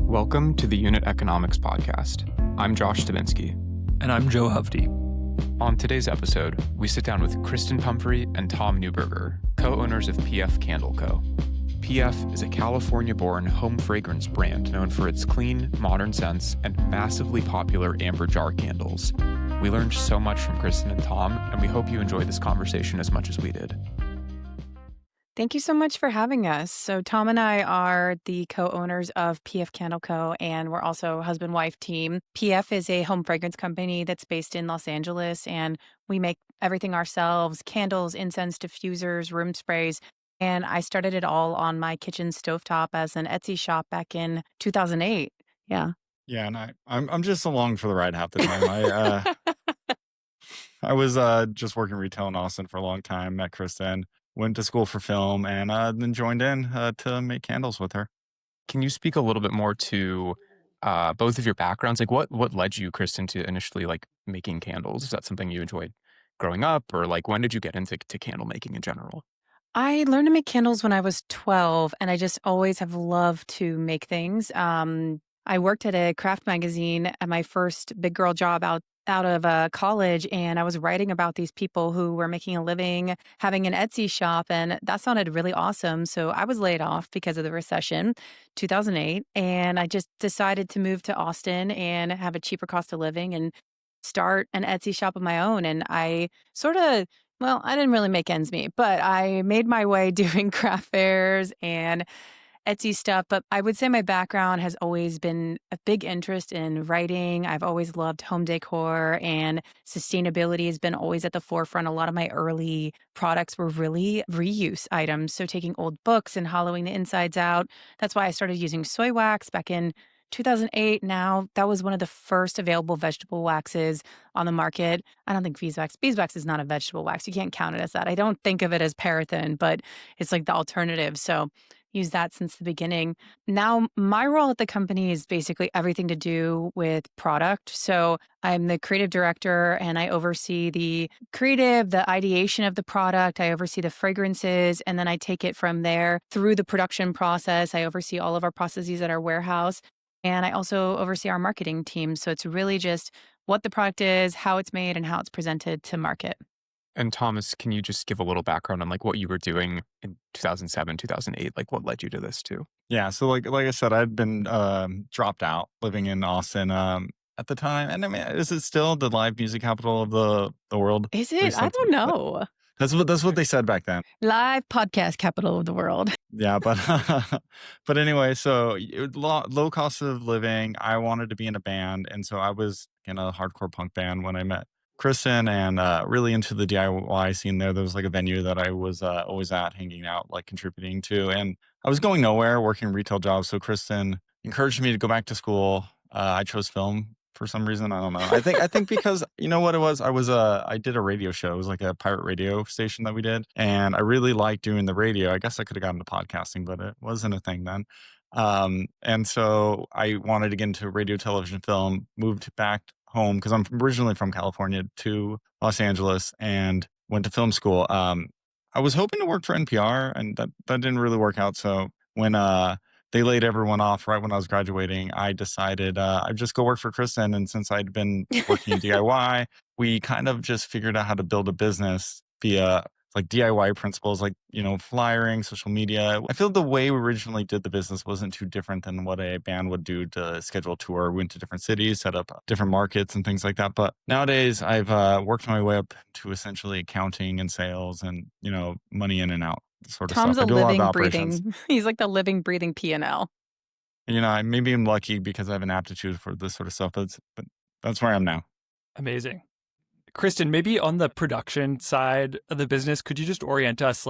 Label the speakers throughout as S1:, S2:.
S1: Welcome to the Unit Economics Podcast. I'm Josh Stabinsky.
S2: And I'm Joe Hovde.
S1: On today's episode, we sit down with Kristen Pumphrey and Tom Neuberger, co-owners of PF Candle Co. PF is a California-born home fragrance brand known for its clean, modern scents and massively popular amber jar candles. We learned so much from Kristen and Tom, and we hope you enjoy this conversation as much as we did.
S3: Thank you so much for having us. So Tom and I are the co-owners of PF Candle Co., and we're also a husband-wife team. PF is a home fragrance company that's based in Los Angeles, and we make everything ourselves: candles, incense, diffusers, room sprays. And I started it all on my kitchen stovetop as an Etsy shop back in 2008. Yeah.
S4: Yeah, and I'm just along for the ride half the time. I was just working retail in Austin for a long time, met Kristen, went to school for film, and then joined in to make candles with her.
S1: Can you speak a little bit more to both of your backgrounds? Like what led you, Kristen, to initially making candles? Is that something you enjoyed growing up, or when did you get into candle making in general?
S3: I learned to make candles when I was 12, and I just always have loved to make things. I worked at a craft magazine at my first big girl job out of college, and I was writing about these people who were making a living having an Etsy shop, and that sounded really awesome. So I was laid off because of the recession, 2008, and I just decided to move to Austin and have a cheaper cost of living and start an Etsy shop of my own. And I I didn't really make ends meet, but I made my way doing craft fairs and Etsy stuff. But I would say my background has always been a big interest in writing. I've always loved home decor, and sustainability has been always at the forefront. A lot of my early products were really reuse items. So taking old books and hollowing the insides out. That's why I started using soy wax back in 2008. Now, that was one of the first available vegetable waxes on the market. I don't think beeswax is not a vegetable wax. You can't count it as that. I don't think of it as paraffin, but it's like the alternative. So use that since the beginning. Now, my role at the company is basically everything to do with product. So I'm the creative director, and I oversee the creative, the ideation of the product. I oversee the fragrances, and then I take it from there through the production process. I oversee all of our processes at our warehouse. And I also oversee our marketing team. So it's really just what the product is, how it's made, and how it's presented to market.
S1: And Thomas, can you just give a little background on what you were doing in 2007, 2008? What led you to this too?
S4: Yeah, so like I said, I'd been dropped out living in Austin at the time. And I mean, is it still the live music capital of the world?
S3: Is it? I don't know.
S4: That's what they said back then.
S3: Live podcast capital of the world.
S4: Yeah, but anyway, so low cost of living. I wanted to be in a band, and so I was in a hardcore punk band when I met Kristen, and really into the DIY scene there. There was a venue that I was always at, hanging out, contributing to, and I was going nowhere, working retail jobs. So Kristen encouraged me to go back to school. I chose film for some reason. I don't know. I think because you know what it was. I did a radio show. It was like a pirate radio station that we did, and I really liked doing the radio. I guess I could have gotten into podcasting, but it wasn't a thing then. And so I wanted to get into radio, television, film. Moved back home because I'm originally from California to Los Angeles, and went to film school. I was hoping to work for NPR, and that didn't really work out. So when they laid everyone off right when I was graduating, I decided I'd just go work for Kristen. And since I'd been working in DIY, we kind of just figured out how to build a business via DIY principles, flyering, social media. I feel the way we originally did the business wasn't too different than what a band would do to schedule a tour. We went to different cities, set up different markets and things like that. But nowadays I've worked my way up to essentially accounting and sales and, money in and out sort of
S3: Tom's
S4: stuff.
S3: a living, breathing. He's like the living, breathing P&L.
S4: Maybe I'm lucky because I have an aptitude for this sort of stuff, but that's where I am now.
S2: Amazing. Kristen, maybe on the production side of the business, could you just orient us,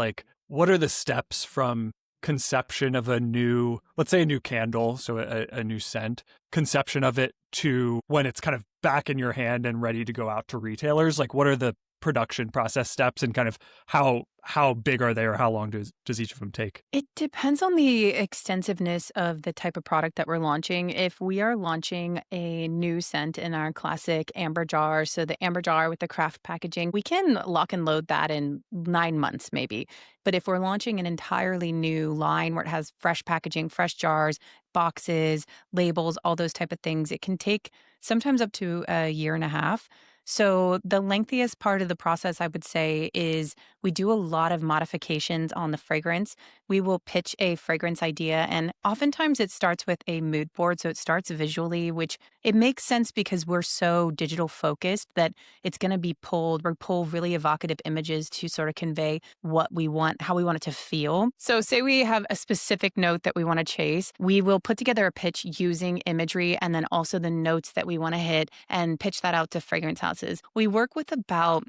S2: what are the steps from conception of let's say a new candle, so a new scent, conception of it to when it's kind of back in your hand and ready to go out to retailers? What are the production process steps and kind of how big are they or how long does each of them take?
S3: It depends on the extensiveness of the type of product that we're launching. If we are launching a new scent in our classic amber jar, so the amber jar with the craft packaging, we can lock and load that in 9 months maybe. But if we're launching an entirely new line where it has fresh packaging, fresh jars, boxes, labels, all those type of things, it can take sometimes up to a year and a half. So the lengthiest part of the process, I would say, is we do a lot of modifications on the fragrance. We will pitch a fragrance idea, and oftentimes it starts with a mood board. So it starts visually, which it makes sense because we're so digital focused that it's going to be pulled. We pull really evocative images to sort of convey what we want, how we want it to feel. So say we have a specific note that we want to chase. We will put together a pitch using imagery and then also the notes that we want to hit and pitch that out to fragrance houses. We work with about,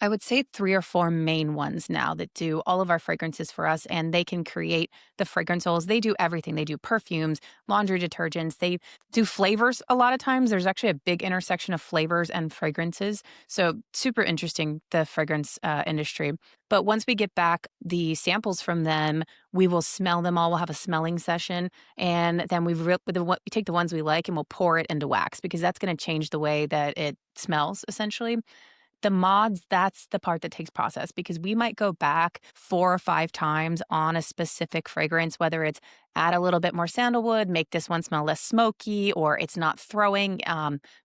S3: I would say, 3 or 4 main ones now that do all of our fragrances for us, and they can create the fragrance oils. They do everything. They do perfumes, laundry detergents. They do flavors a lot of times. There's actually a big intersection of flavors and fragrances. So super interesting, the fragrance industry. But once we get back the samples from them, we will smell them all. We'll have a smelling session. And then we take the ones we like and we'll pour it into wax because that's going to change the way that it smells, essentially. The mods, that's the part that takes process because we might go back 4 or 5 times on a specific fragrance, whether it's add a little bit more sandalwood, make this one smell less smoky, or it's not throwing.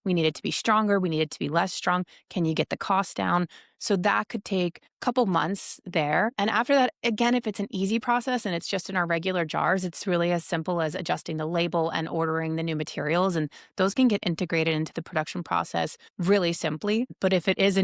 S3: We need it to be stronger. We need it to be less strong. Can you get the cost down? So that could take a couple months there. And after that, again, if it's an easy process and it's just in our regular jars, it's really as simple as adjusting the label and ordering the new materials. And those can get integrated into the production process really simply. But if it is a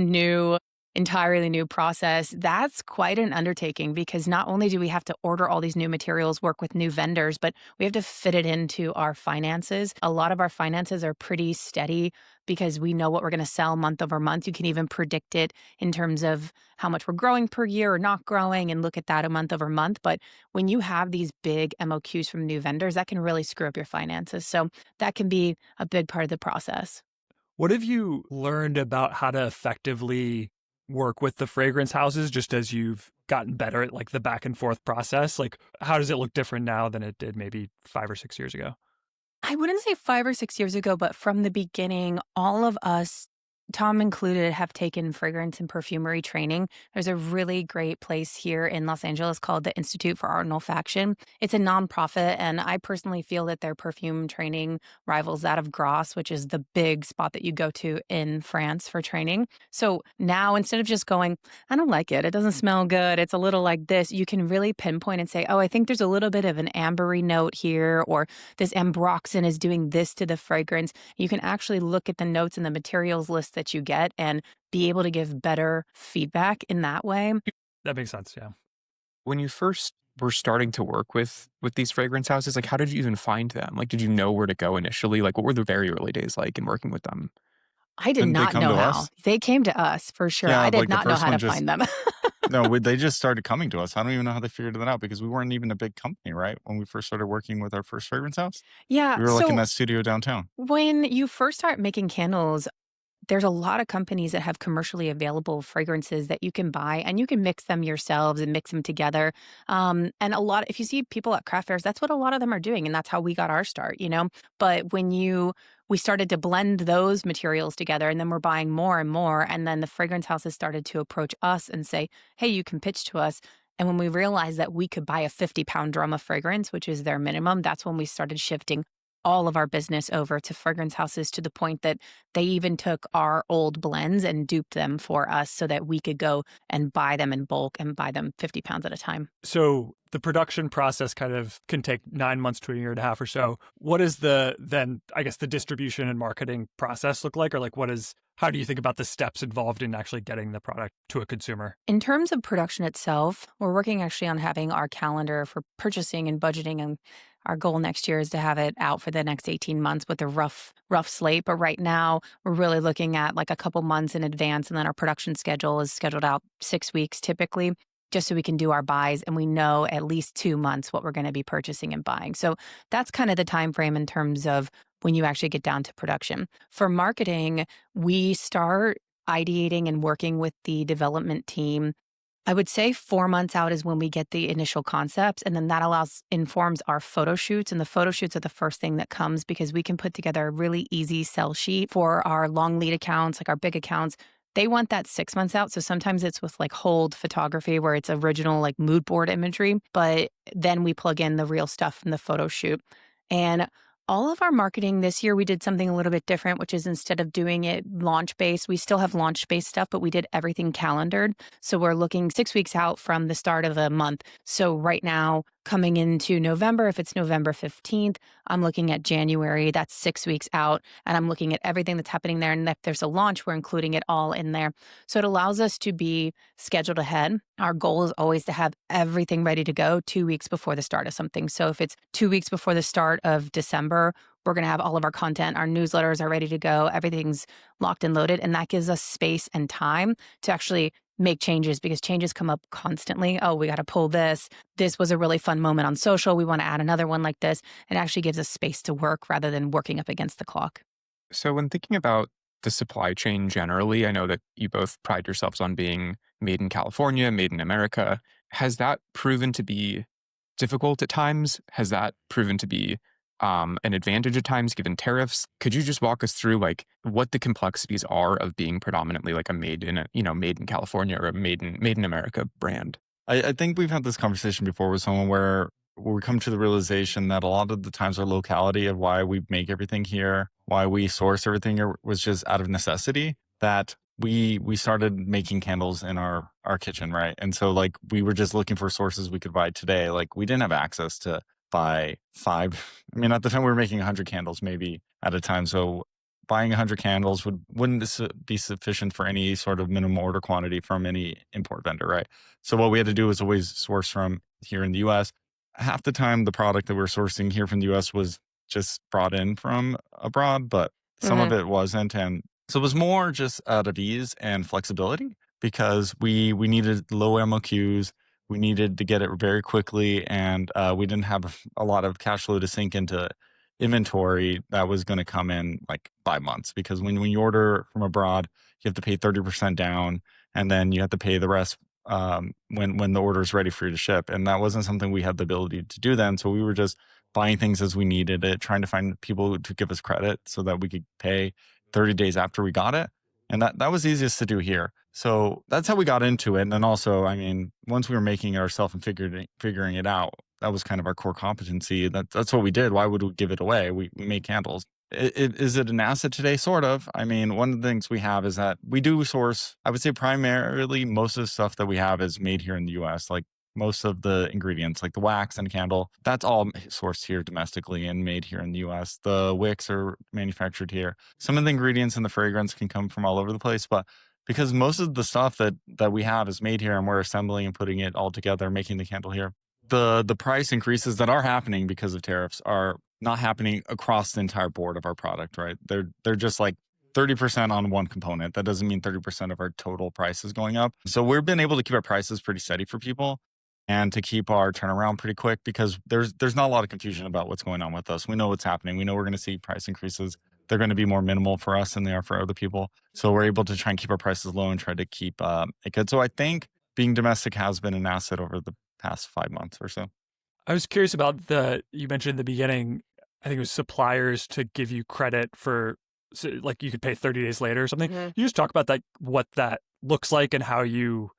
S3: entirely new process, that's quite an undertaking because not only do we have to order all these new materials, work with new vendors, but we have to fit it into our finances. A lot of our finances are pretty steady because we know what we're going to sell month over month. You can even predict it in terms of how much we're growing per year or not growing and look at that a month over month. But when you have these big MOQs from new vendors, that can really screw up your finances. So that can be a big part of the process.
S2: What have you learned about how to effectively work with the fragrance houses just as you've gotten better at like the back and forth process? Like, how does it look different now than it did maybe 5 or 6 years ago?
S3: I wouldn't say 5 or 6 years ago, but from the beginning, all of us, Tom included, have taken fragrance and perfumery training. There's a really great place here in Los Angeles called the Institute for Art and Olfaction. It's a nonprofit, and I personally feel that their perfume training rivals that of Grasse, which is the big spot that you go to in France for training. So now, instead of just going, I don't like it, it doesn't smell good, it's a little like this, you can really pinpoint and say, oh, I think there's a little bit of an ambery note here, or this ambroxan is doing this to the fragrance. You can actually look at the notes in the materials list that you get and be able to give better feedback in that way.
S2: That makes sense, yeah.
S1: When you first were starting to work with these fragrance houses, like how did you even find them? Like, did you know where to go initially? Like, what were the very early days like in working with them?
S3: I did
S4: Didn't they
S3: not
S4: come
S3: know
S4: to
S3: how.
S4: us?
S3: They came to us for sure.
S4: Yeah,
S3: I did
S4: like the
S3: not know
S4: first
S3: how
S4: one
S3: to
S4: just
S3: find them.
S4: No, they just started coming to us. I don't even know how they figured that out because we weren't even a big company, right? When we first started working with our first fragrance house,
S3: Yeah.
S4: we were like in
S3: So
S4: that studio downtown.
S3: when you first start making candles, there's a lot of companies that have commercially available fragrances that you can buy and you can mix them yourselves and mix them together. And if you see people at craft fairs, that's what a lot of them are doing. And that's how we got our start, you know? But we started to blend those materials together and then we're buying more and more. And then the fragrance houses started to approach us and say, hey, you can pitch to us. And when we realized that we could buy a 50-pound drum of fragrance, which is their minimum, that's when we started shifting all of our business over to fragrance houses to the point that they even took our old blends and duped them for us so that we could go and buy them in bulk and buy them 50 pounds at a time.
S2: So the production process kind of can take 9 months to a year and a half or so. What is the distribution and marketing process look like? Or like how do you think about the steps involved in actually getting the product to a consumer?
S3: In terms of production itself, we're working actually on having our calendar for purchasing and budgeting, and our goal next year is to have it out for the next 18 months with a rough slate. But right now, we're really looking at like a couple months in advance, and then our production schedule is scheduled out 6 weeks typically, just so we can do our buys and we know at least 2 months what we're going to be purchasing and buying. So that's kind of the time frame in terms of when you actually get down to production. For marketing, we start ideating and working with the development team. I would say 4 months out is when we get the initial concepts, and then that informs our photo shoots. And the photo shoots are the first thing that comes because we can put together a really easy sell sheet for our long lead accounts, like our big accounts. They want that 6 months out. So sometimes it's with like hold photography where it's original like mood board imagery, but then we plug in the real stuff from the photo shoot. And all of our marketing this year, we did something a little bit different, which is instead of doing it launch based, we still have launch based stuff, but we did everything calendared. So we're looking 6 weeks out from the start of the month. So right now, coming into November, if it's November 15th, I'm looking at January, that's 6 weeks out. And I'm looking at everything that's happening there. And if there's a launch, we're including it all in there. So it allows us to be scheduled ahead. Our goal is always to have everything ready to go 2 weeks before the start of something. So if it's 2 weeks before the start of December, we're going to have all of our content, our newsletters are ready to go, everything's locked and loaded. And that gives us space and time to actually make changes because changes come up constantly. Oh, we got to pull this. This was a really fun moment on social. We want to add another one like this. It actually gives us space to work rather than working up against the clock.
S1: So when thinking about the supply chain generally, I know that you both pride yourselves on being made in California, made in America. Has that proven to be difficult at times? Has that proven to be an advantage at times given tariffs? Could you just walk us through like what the complexities are of being predominantly like a made in California or a made in America brand?
S4: I think we've had this conversation before with someone where we come to the realization that a lot of the times our locality of why we make everything here, why we source everything here was just out of necessity, that we started making candles in our kitchen, right? And so like we were just looking for sources we could buy today. Like we didn't have access to buy five. I mean, at the time we were making 100 candles maybe at a time. So buying 100 candles wouldn't be sufficient for any sort of minimum order quantity from any import vendor, right? So what we had to do was always source from here in the US. Half the time, the product that we're sourcing here from the US was just brought in from abroad, but some of it wasn't. And so it was more just out of ease and flexibility because we needed low MOQs. We needed to get it very quickly, and we didn't have a lot of cash flow to sink into inventory that was going to come in like 5 months. Because when you order from abroad, you have to pay 30% down, and then you have to pay the rest when the order is ready for you to ship. And that wasn't something we had the ability to do then. So we were just buying things as we needed it, trying to find people to give us credit so that we could pay 30 days after we got it. And that was easiest to do here. So that's how we got into it. And then also, I mean, once we were making it ourselves and figuring it out, that was kind of our core competency. That's what we did. Why would we give it away? We made candles. Is it an asset today? Sort of. I mean, one of the things we have is that we do source, I would say primarily most of the stuff that we have is made here in the US. Like most of the ingredients, like the wax and candle, that's all sourced here domestically and made here in the US. The wicks are manufactured here. Some of the ingredients in the fragrance can come from all over the place, but because most of the stuff that we have is made here and we're assembling and putting it all together, making the candle here, the price increases that are happening because of tariffs are not happening across the entire board of our product, right? They're just like 30% on one component. That doesn't mean 30% of our total price is going up. So we've been able to keep our prices pretty steady for people and to keep our turnaround pretty quick because there's not a lot of confusion about what's going on with us. We know what's happening. We know we're going to see price increases. They're going to be more minimal for us than they are for other people. So we're able to try and keep our prices low and try to keep it good. So I think being domestic has been an asset over the past 5 months or so.
S2: I was curious about you mentioned in the beginning, I think it was suppliers to give you credit for, so like you could pay 30 days later or something.
S3: Mm-hmm.
S2: You just talk about that, what that looks like and how you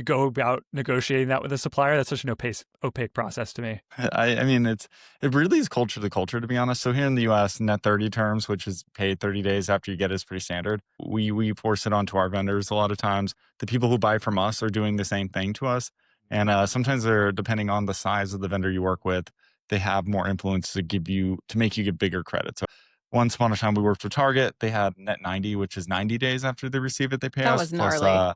S2: go about negotiating that with a supplier. That's such an opaque process to me.
S4: I mean, it really is culture to culture, to be honest. So here in the US, net 30 terms, which is paid 30 days after you get it, is pretty standard. We force it onto our vendors a lot of times. The people who buy from us are doing the same thing to us. And sometimes they're, depending on the size of the vendor you work with, they have more influence to make you get bigger credit. So once upon a time, we worked with Target. They had net 90, which is 90 days after they receive it, they pay us.
S3: That was gnarly.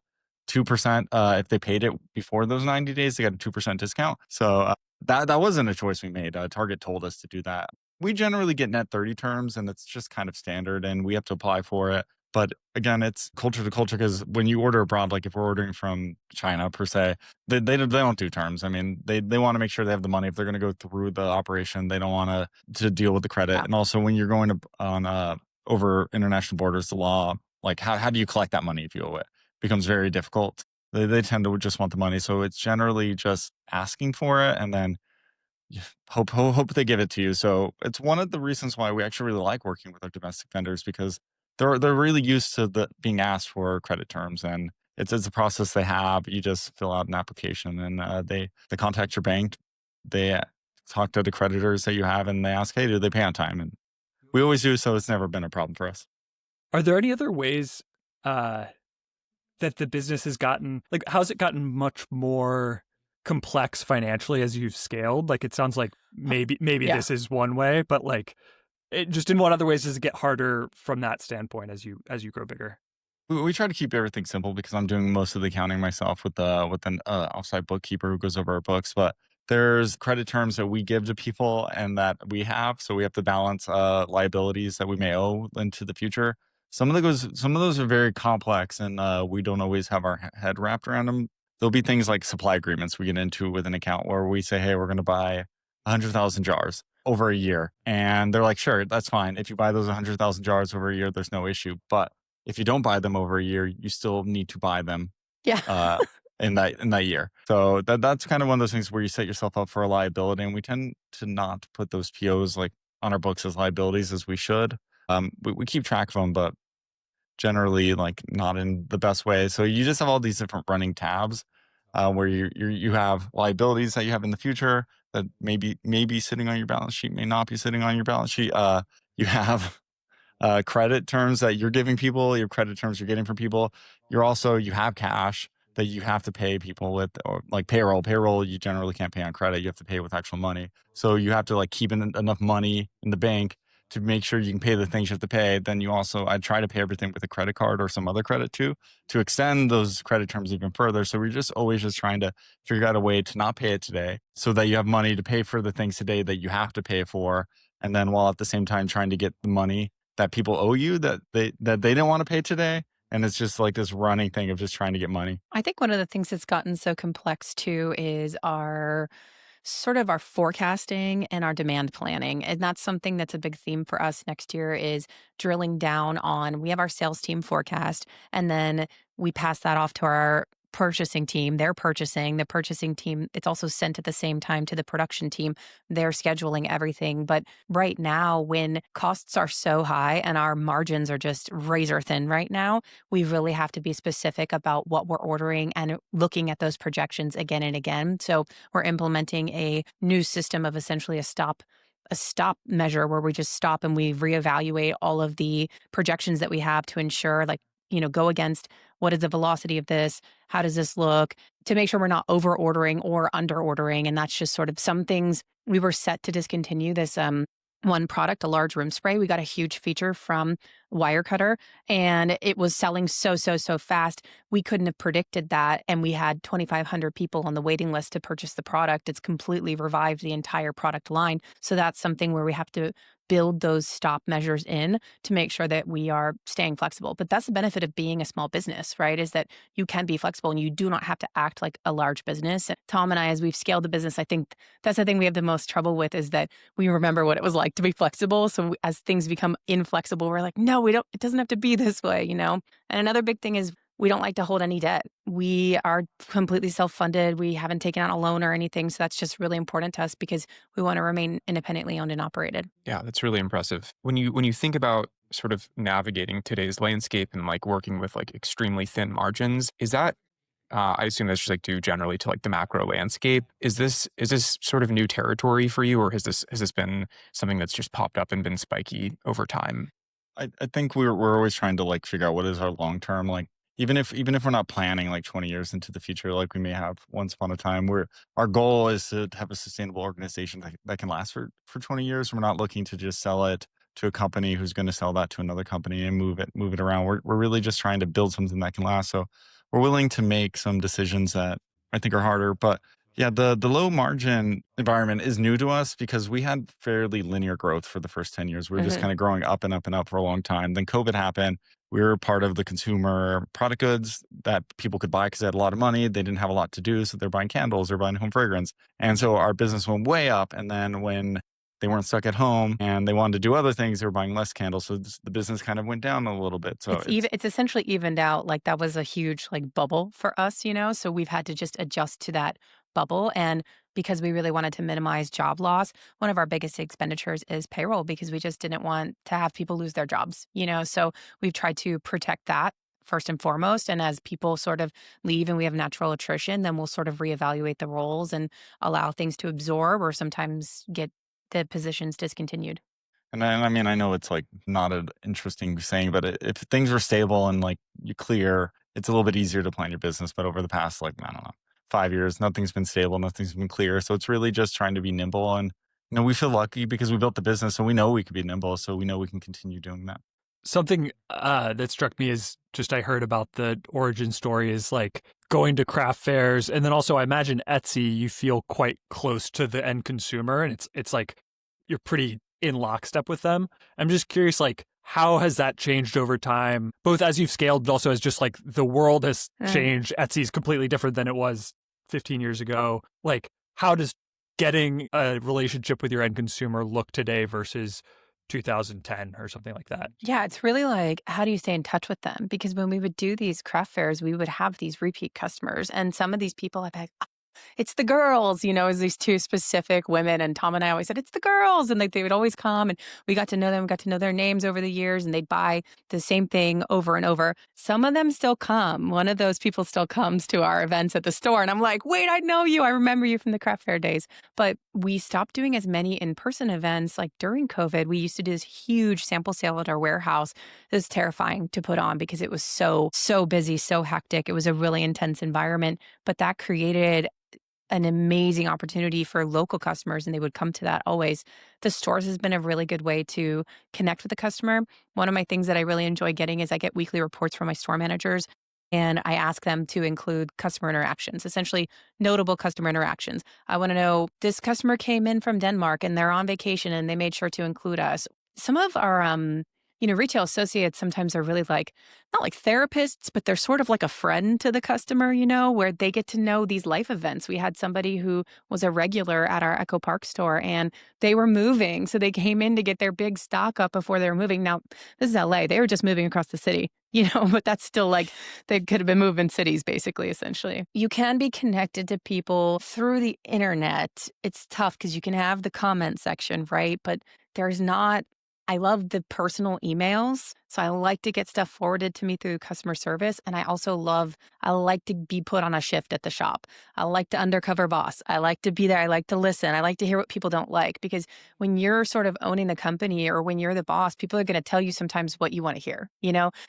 S4: 2%. If they paid it before those 90 days, they got a 2% discount. So that wasn't a choice we made. Target told us to do that. We generally get net 30 terms, and it's just kind of standard, and we have to apply for it. But again, it's culture to culture because when you order abroad, like if we're ordering from China per se, they don't do terms. I mean, they want to make sure they have the money. If they're going to go through the operation, they don't want to deal with the credit.
S3: Yeah.
S4: And also when you're going on over international borders, the law like how do you collect that money if you owe it? Becomes very difficult. They tend to just want the money. So it's generally just asking for it and then hope they give it to you. So it's one of the reasons why we actually really like working with our domestic vendors because they're really used to the being asked for credit terms, and it's a process they have. You just fill out an application and they contact your bank. They talk to the creditors that you have and they ask, hey, do they pay on time? And we always do, so it's never been a problem for us.
S2: Are there any other ways that the business has gotten, like, how's it gotten much more complex financially as you've scaled? Like, it sounds like maybe
S3: Yeah.
S2: this is one way, but like, just in what other ways does it get harder from that standpoint as you grow bigger?
S4: We try to keep everything simple because I'm doing most of the accounting myself with an offsite bookkeeper who goes over our books. But there's credit terms that we give to people and that we have, so we have to balance liabilities that we may owe into the future. Some of those are very complex, and we don't always have our head wrapped around them. There'll be things like supply agreements we get into with an account where we say, "Hey, we're going to buy 100,000 jars over a year," and they're like, "Sure, that's fine. If you buy those 100,000 jars over a year, there's no issue." But if you don't buy them over a year, you still need to buy them
S3: Yeah.
S4: uh, in that year. So that's kind of one of those things where you set yourself up for a liability, and we tend to not put those POs like on our books as liabilities as we should. We keep track of them, but generally like not in the best way. So you just have all these different running tabs where you have liabilities that you have in the future that maybe sitting on your balance sheet, may not be sitting on your balance sheet. You have credit terms that you're giving people, your credit terms you're getting from people. You have cash that you have to pay people with, or like payroll. Payroll, you generally can't pay on credit. You have to pay with actual money. So you have to like keep enough money in the bank to make sure you can pay the things you have to pay. Then I try to pay everything with a credit card or some other credit too, to extend those credit terms even further. So we're just always just trying to figure out a way to not pay it today so that you have money to pay for the things today that you have to pay for. And then while at the same time trying to get the money that people owe you that they don't want to pay today. And it's just like this running thing of just trying to get money.
S3: I think one of the things that's gotten so complex too is our forecasting and our demand planning. And that's something that's a big theme for us next year is drilling down on, we have our sales team forecast, and then we pass that off to our purchasing team. They're purchasing. The purchasing team, it's also sent at the same time to the production team. They're scheduling everything. But right now, when costs are so high and our margins are just razor thin right now, we really have to be specific about what we're ordering and looking at those projections again and again. So we're implementing a new system of essentially a stop measure where we just stop and we reevaluate all of the projections that we have to ensure, like, go against what is the velocity of this? How does this look? To make sure we're not over ordering or under ordering. And that's just sort of some things. We were set to discontinue this one product, a large room spray. We got a huge feature from Wirecutter, and it was selling so fast. We couldn't have predicted that. And we had 2,500 people on the waiting list to purchase the product. It's completely revived the entire product line. So that's something where we have to build those stop measures in to make sure that we are staying flexible. But that's the benefit of being a small business, right? Is that you can be flexible and you do not have to act like a large business. And Tom and I, as we've scaled the business, I think that's the thing we have the most trouble with is that we remember what it was like to be flexible. So as things become inflexible, we're like, no, it doesn't have to be this way, And another big thing is we don't like to hold any debt. We are completely self-funded. We haven't taken out a loan or anything. So that's just really important to us because we want to remain independently owned and operated.
S1: Yeah, that's really impressive. When you think about sort of navigating today's landscape and like working with like extremely thin margins, is that I assume that's just like due generally to like the macro landscape. Is this sort of new territory for you, or has this been something that's just popped up and been spiky over time?
S4: I think we're always trying to like figure out what is our long term, like even if we're not planning like 20 years into the future like we may have once upon a time, where our goal is to have a sustainable organization that can last for 20 years. We're not looking to just sell it to a company who's going to sell that to another company and move it around. We're really just trying to build something that can last. So we're willing to make some decisions that I think are harder, but yeah, the low margin environment is new to us because we had fairly linear growth for the first 10 years. We were just kind of growing up and up and up for a long time. Then COVID happened. We were part of the consumer product goods that people could buy because they had a lot of money. They didn't have a lot to do. So they're buying candles, they're buying home fragrance. And so our business went way up. And then when they weren't stuck at home and they wanted to do other things. They were buying less candles. So the business kind of went down a little bit. So
S3: It's essentially evened out. Like that was a huge like bubble for us, so we've had to just adjust to that bubble. And because we really wanted to minimize job loss, one of our biggest expenditures is payroll because we just didn't want to have people lose their jobs. So we've tried to protect that first and foremost. And as people sort of leave and we have natural attrition, then we'll sort of reevaluate the roles and allow things to absorb or sometimes get the positions discontinued.
S4: And I mean, I know it's like not an interesting saying, but if things are stable and like you clear, it's a little bit easier to plan your business. But over the past, like, I don't know, 5 years, nothing's been stable, nothing's been clear. So it's really just trying to be nimble. And, we feel lucky because we built the business and we know we could be nimble. So we know we can continue doing that.
S2: Something that struck me is just I heard about the origin story is like going to craft fairs. And then also I imagine Etsy, you feel quite close to the end consumer and it's like you're pretty in lockstep with them. I'm just curious, like, how has that changed over time, both as you've scaled, but also as just like the world has changed. Etsy's completely different than it was 15 years ago. Like, how does getting a relationship with your end consumer look today versus 2010 or something like that?
S3: Yeah, it's really like, how do you stay in touch with them? Because when we would do these craft fairs, we would have these repeat customers. And some of these people I've had, it's the girls, as these two specific women. And Tom and I always said, it's the girls. And they would always come and we got to know them, got to know their names over the years and they'd buy the same thing over and over. Some of them still come. One of those people still comes to our events at the store. And I'm like, wait, I know you. I remember you from the craft fair days. But we stopped doing as many in-person events. Like during COVID, we used to do this huge sample sale at our warehouse. It was terrifying to put on because it was so busy, so hectic. It was a really intense environment, but that created an amazing opportunity for local customers and they would come to that always. The stores has been a really good way to connect with the customer. One of my things that I really enjoy getting is I get weekly reports from my store managers and I ask them to include customer interactions, essentially notable customer interactions. I want to know this customer came in from Denmark and they're on vacation and they made sure to include us. Some of our retail associates sometimes are really like, not like therapists, but they're sort of like a friend to the customer, where they get to know these life events. We had somebody who was a regular at our Echo Park store and they were moving. So they came in to get their big stock up before they were moving. Now, this is LA. They were just moving across the city, but that's still like they could have been moving cities, basically, essentially. You can be connected to people through the internet. It's tough because you can have the comment section, right? But there's not. I love the personal emails. So I like to get stuff forwarded to me through customer service. And I like to be put on a shift at the shop. I like to undercover boss. I like to be there. I like to listen. I like to hear what people don't like because when you're sort of owning the company or when you're the boss, people are going to tell you sometimes what you want to hear,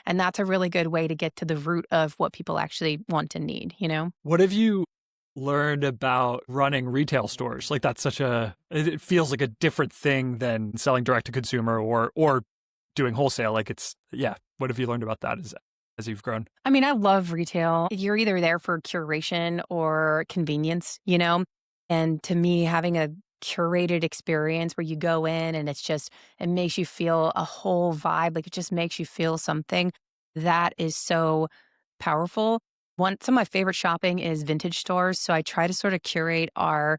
S3: and that's a really good way to get to the root of what people actually want and need,
S2: What have you learned about running retail stores? Like it feels like a different thing than selling direct to consumer or doing wholesale. Like what have you learned about that as you've grown?
S3: I mean, I love retail. You're either there for curation or convenience, and to me, having a curated experience where you go in and it makes you feel a whole vibe. Like it just makes you feel something that is so powerful. Some of my favorite shopping is vintage stores. So I try to sort of curate our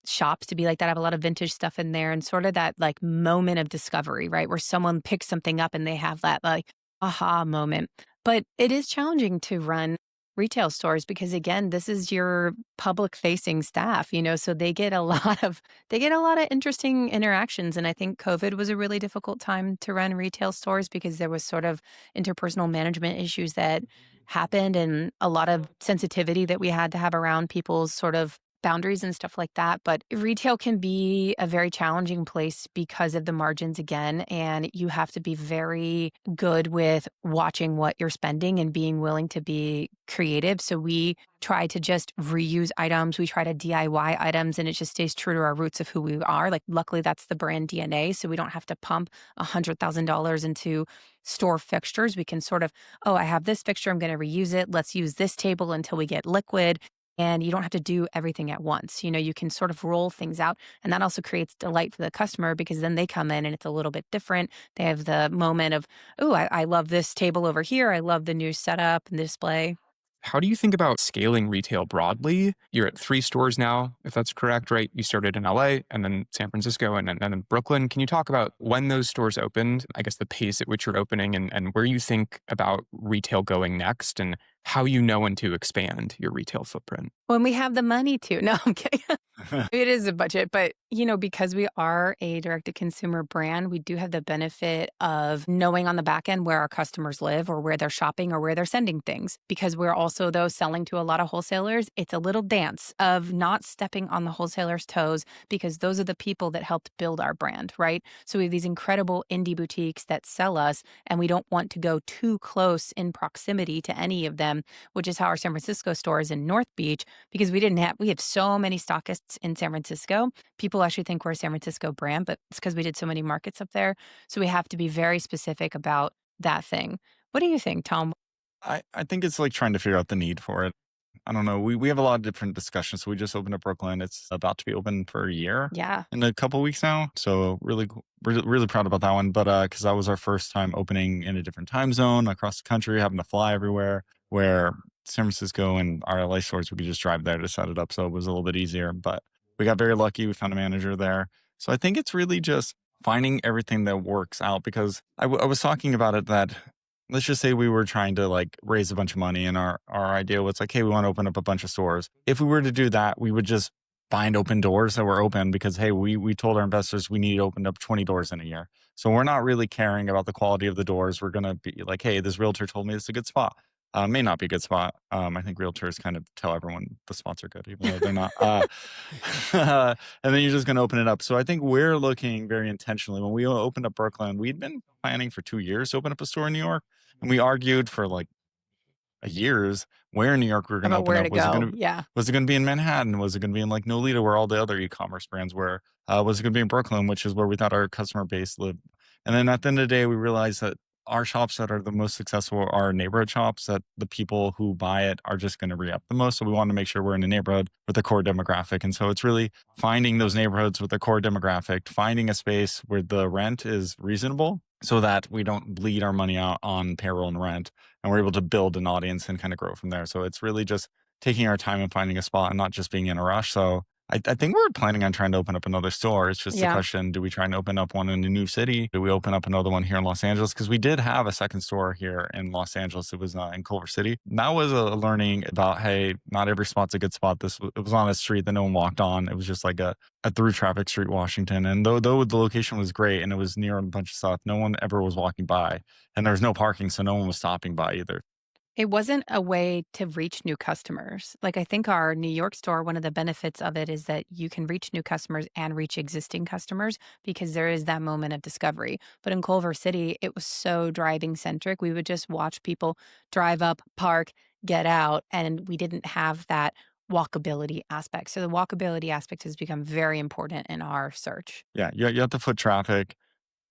S3: shops to be like that. I have a lot of vintage stuff in there and sort of that like moment of discovery, right? Where someone picks something up and they have that like aha moment. But it is challenging to run retail stores because again, this is your public facing staff, so they get a lot of interesting interactions. And I think COVID was a really difficult time to run retail stores because there was sort of interpersonal management issues that happened and a lot of sensitivity that we had to have around people's sort of boundaries and stuff like that. But retail can be a very challenging place because of the margins again. And you have to be very good with watching what you're spending and being willing to be creative. So we try to just reuse items. We try to DIY items and it just stays true to our roots of who we are. Like luckily that's the brand DNA. So we don't have to pump $100,000 into store fixtures. We can sort of, I have this fixture. I'm going to reuse it. Let's use this table until we get liquid. And you don't have to do everything at once. You can sort of roll things out. And that also creates delight for the customer because then they come in and it's a little bit different. They have the moment of, I love this table over here. I love the new setup and display.
S1: How do you think about scaling retail broadly? You're at 3 stores now, if that's correct, right? You started in LA and then San Francisco and then Brooklyn. Can you talk about when those stores opened, I guess the pace at which you're opening and where you think about retail going next and how you know when to expand your retail footprint?
S3: When we have the money to. No, I'm kidding. It is a budget, but because we are a direct-to-consumer brand, we do have the benefit of knowing on the back end where our customers live or where they're shopping or where they're sending things. Because we're also, though, selling to a lot of wholesalers, it's a little dance of not stepping on the wholesalers' toes because those are the people that helped build our brand, right? So we have these incredible indie boutiques that sell us, and we don't want to go too close in proximity to any of them, which is how our San Francisco store is in North Beach, because we have so many stockists in San Francisco. People actually think we're a San Francisco brand, but it's because we did so many markets up there. So we have to be very specific about that thing. What do you think, Tom?
S4: I think it's like trying to figure out the need for it. I don't know. We have a lot of different discussions. So we just opened up Brooklyn. It's about to be open for a year
S3: Yeah.
S4: in a couple weeks now. So really proud about that one. But because that was our first time opening in a different time zone across the country, having to fly everywhere. Where San Francisco and our LA stores, we could just drive there to set it up. So it was a little bit easier. But we got very lucky. We found a manager there. So I think it's really just finding everything that works out because I was talking about it that let's just say we were trying to like raise a bunch of money and our idea was like, hey, we want to open up a bunch of stores. If we were to do that, we would just find open doors that were open because, hey, we told our investors we need to open up 20 doors in a year. So we're not really caring about the quality of the doors. We're going to be like, hey, this realtor told me it's a good spot. May not be a good spot. I think realtors kind of tell everyone the spots are good, even though they're not. And then you're just going to open it up. So I think we're looking very intentionally. When we opened up Brooklyn, we'd been planning for 2 years to open up a store in New York. And we argued for like years where in New York we were going to
S3: About
S4: open
S3: where
S4: up.
S3: to go. Yeah.
S4: Was it going to be in Manhattan? Was it going to be in like Nolita, where all the other e-commerce brands were? Was it going to be in Brooklyn, which is where we thought our customer base lived? And then at the end of the day, we realized that our shops that are the most successful are neighborhood shops that the people who buy it are just going to re-up the most. So we want to make sure we're in a neighborhood with a core demographic. And so it's really finding those neighborhoods with a core demographic, finding a space where the rent is reasonable so that we don't bleed our money out on payroll and rent. And we're able to build an audience and kind of grow from there. So it's really just taking our time and finding a spot and not just being in a rush. So I think we're planning on trying to open up another store. It's just a question, do we try and open up one in a new city? Do we open up another one here in Los Angeles? Because we did have a second store here in Los Angeles. It was in Culver City. That was a learning about, hey, not every spot's a good spot. It was on a street that no one walked on. It was just like a through traffic street, Washington. And though the location was great and it was near a bunch of stuff, no one ever was walking by. And there was no parking, so no one was stopping by either.
S3: It wasn't a way to reach new customers. Like, I think our New York store, one of the benefits of it is that you can reach new customers and reach existing customers because there is that moment of discovery. But in Culver City, it was so driving centric. We would just watch people drive up, park, get out, and we didn't have that walkability aspect. So the walkability aspect has become very important in our search.
S4: Yeah, you have the foot traffic.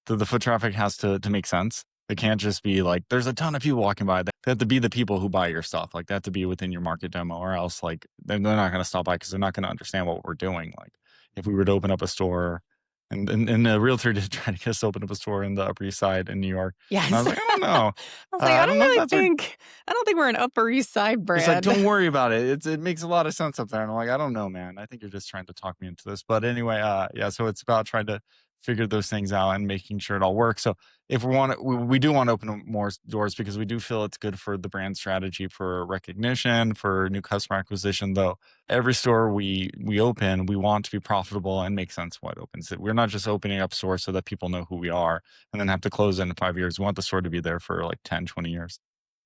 S4: The foot traffic has to make sense. It can't just be like, there's a ton of people walking by. They have to be the people who buy your stuff. Like, they have to be within your market demo, or else like they're not going to stop by because they're not going to understand what we're doing. Like, if we were to open up a store, and the realtor did try to get us to open up a store in the Upper East Side in New York.
S3: Yes.
S4: And I was like, I don't know.
S3: I don't think we're an Upper East Side brand.
S4: It's like, don't worry about it. It makes a lot of sense up there. And I'm like, I don't know, man. I think you're just trying to talk me into this. But anyway, yeah. So it's about trying to figure those things out and making sure it all works. So if we do want to open more doors because we do feel it's good for the brand strategy, for recognition, for new customer acquisition. Though every store we open, we want to be profitable and make sense when it opens. We're not just opening up stores so that people know who we are and then have to close it in 5 years. We want the store to be there for like 10, 20 years.